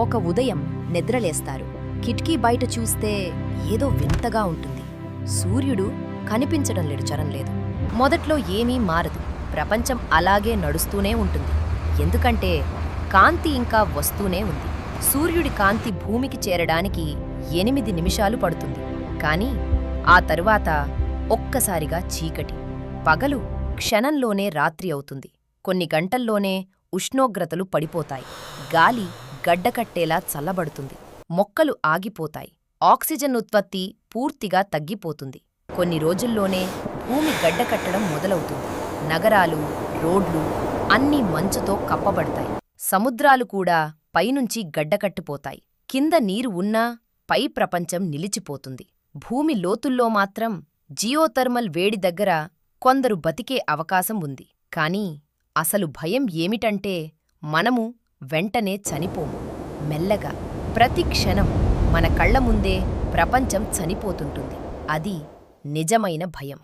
ఒక ఉదయం నిద్రలేస్తారు. కిటికీ బయట చూస్తే ఏదో వింతగా ఉంటుంది. సూర్యుడు కనిపించడం లేదు. మొదట్లో ఏమీ మారదు. ప్రపంచం అలాగే నడుస్తూనే ఉంటుంది. ఎందుకంటే కాంతి ఇంకా వస్తూనే ఉంది. సూర్యుడి కాంతి భూమికి చేరడానికి 8 నిమిషాలు పడుతుంది. కానీ ఆ తరువాత ఒక్కసారిగా చీకటి. పగలు క్షణంలోనే రాత్రి అవుతుంది. కొన్ని గంటల్లోనే ఉష్ణోగ్రతలు పడిపోతాయి. గాలి గడ్డకట్టేలా చల్లబడుతుంది. మొక్కలు ఆగిపోతాయి. ఆక్సిజన్ ఉత్పత్తి పూర్తిగా తగ్గిపోతుంది. కొన్ని రోజుల్లోనే భూమి గడ్డకట్టడం మొదలవుతుంది. నగరాలు, రోడ్లు అన్నీ మంచుతో కప్పబడతాయి. సముద్రాలు కూడా పైనుంచి గడ్డకట్టిపోతాయి. కింద నీరు ఉన్నా పై ప్రపంచం నిలిచిపోతుంది. భూమి లోతుల్లో మాత్రం జియోథర్మల్ వేడి దగ్గర కొందరు బతికే అవకాశం ఉంది. కానీ అసలు భయం ఏమిటంటే మనము వెంటనే చనిపోము. మెల్లగా ప్రతి క్షణం మన కళ్ల ముందే ప్రపంచం చనిపోతుంటుంది. అది నిజమైన భయం.